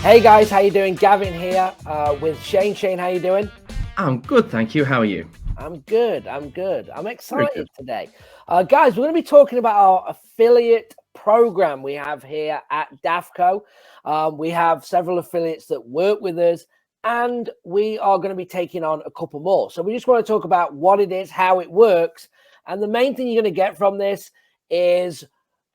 Hey guys, how you doing? Gavin here with Shane. Shane, how you doing? I'm good, thank you. How are you? I'm good. I'm Very excited good. today. Guys, we're going to be talking about our affiliate program we have here at DAFCO. We have several affiliates that work with us, and we are going to be taking on a couple more. So we just want to talk about what it is, how it works. And the main thing you're going to get from this is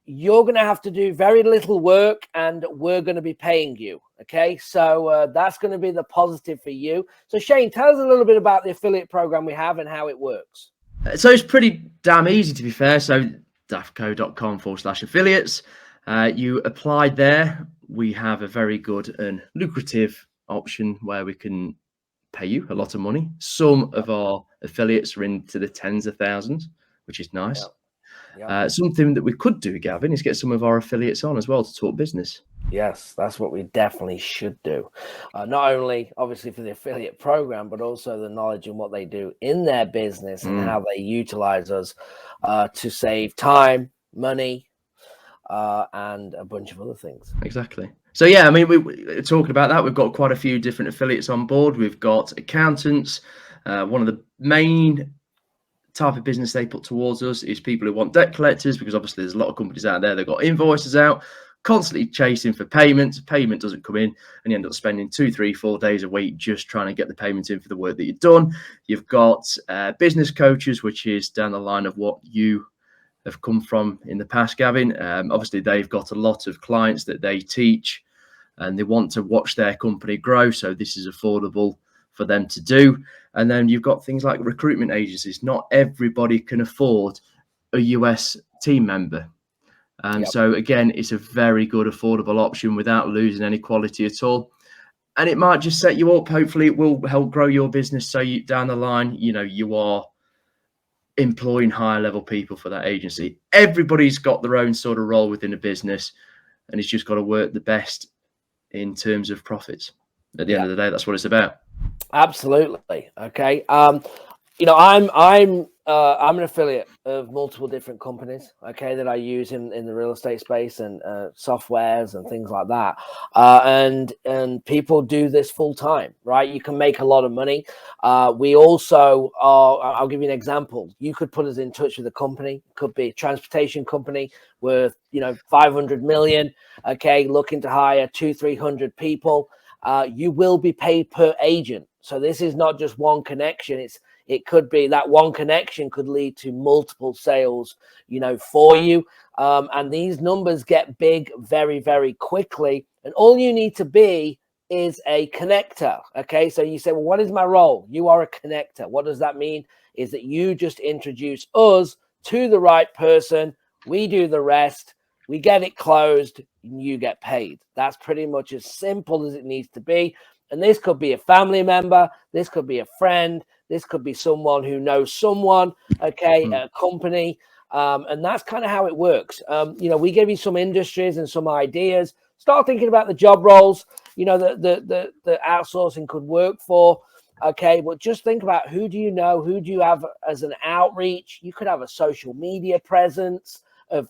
you're going to have to do very little work and we're going to be paying you. Okay, so that's going to be the positive for you. So Shane, tell us a little bit about the affiliate program we have and how it works. So it's pretty damn easy, to be fair. So dafco.com/affiliates. You apply there. We have a very good and lucrative option where we can pay you a lot of money. Some of our affiliates are into the tens of thousands, which is nice. Something that we could do, Gavin, is get some of our affiliates on as well to talk business. Yes, that's what we definitely should do. Not only, obviously, for the affiliate program, but also the knowledge in what they do in their business and how they utilize us to save time, money, and a bunch of other things. Exactly. So, yeah, I mean, we're talking about that. We've got quite a few different affiliates on board. We've got accountants. One of the main type of business they put towards us is people who want debt collectors, because obviously there's a lot of companies out there that got invoices out, constantly chasing for payment doesn't come in, and you end up spending 2, 3, 4 days a week just trying to get the payment in for the work that you've done. You've got business coaches, which is down the line of what you have come from in the past, Gavin. Obviously they've got a lot of clients that they teach and they want to watch their company grow, so this is affordable for them to do. And then you've got things like recruitment agencies. Not everybody can afford a US team member. And so, again, it's a very good, affordable option without losing any quality at all. And it might just set you up. Hopefully, it will help grow your business. So down the line, you are employing higher level people for that agency. Everybody's got their own sort of role within a business, and it's just got to work the best in terms of profits. At the end of the day, that's what it's about. Absolutely. Okay. I'm an affiliate of multiple different companies, okay, that I use in the real estate space and softwares and things like that. And people do this full time, right? You can make a lot of money. We also are, I'll give you an example. You could put us in touch with a company, could be a transportation company worth, 500 million, okay, looking to hire 200-300 people. You will be paid per agent. So this is not just one connection. It could be that one connection could lead to multiple sales, for you. And these numbers get big very, very quickly. And all you need to be is a connector. Okay. So you say, well, what is my role? You are a connector. What does that mean? Is that you just introduce us to the right person. We do the rest. We get it closed and you get paid. That's pretty much as simple as it needs to be. And this could be a family member. This could be a friend. This could be someone who knows someone, okay, a company. And that's kind of how it works. We give you some industries and some ideas. Start thinking about the job roles, the outsourcing could work for. Okay, but just think about who do you know? Who do you have as an outreach? You could have a social media presence of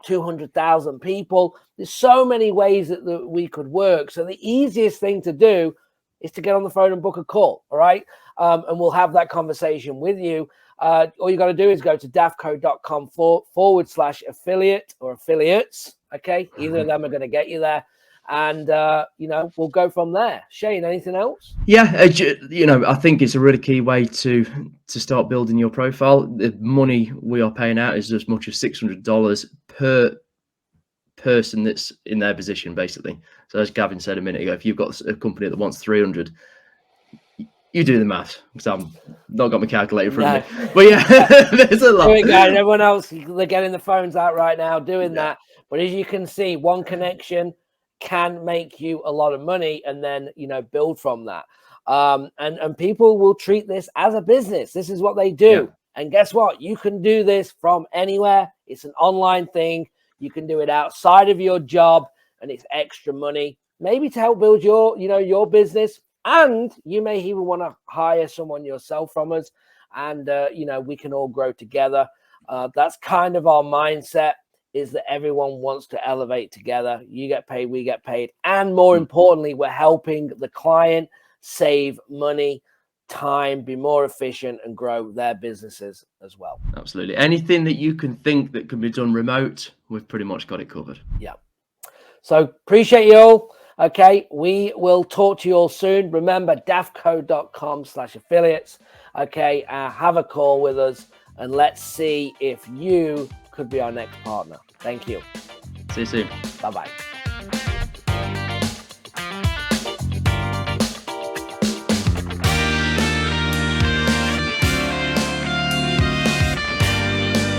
200,000 people. There's so many ways that we could work. So the easiest thing to do is to get on the phone and book a call. All right. And we'll have that conversation with you. All you got to do is go to dafco.com/affiliate or affiliates. Okay. Either of them are going to get you there. And, we'll go from there. Shane, anything else? Yeah, I think it's a really key way to start building your profile. The money we are paying out is as much as $600 per person that's in their position, basically. So as Gavin said a minute ago, if you've got a company that wants 300, you do the math, because I've not got my calculator in front of me. But yeah, there's a lot. Do it, guys. Everyone else, they're getting the phones out right now doing that. But as you can see, one connection can make you a lot of money and then, build from that. And people will treat this as a business. This is what they do. Yeah. And guess what? You can do this from anywhere. It's an online thing. You can do it outside of your job and it's extra money, maybe to help build your business. And you may even want to hire someone yourself from us. And, we can all grow together. That's kind of our mindset. is that everyone wants to elevate together. You get paid, we get paid. And more importantly, we're helping the client save money, time, be more efficient, and grow their businesses as well. Absolutely. Anything that you can think that can be done remote, we've pretty much got it covered. Yeah. So appreciate you all. Okay, we will talk to you all soon. Remember, daftco.com/affiliates. Okay, have a call with us and let's see if you could be our next partner. Thank you. See you soon. Bye-bye.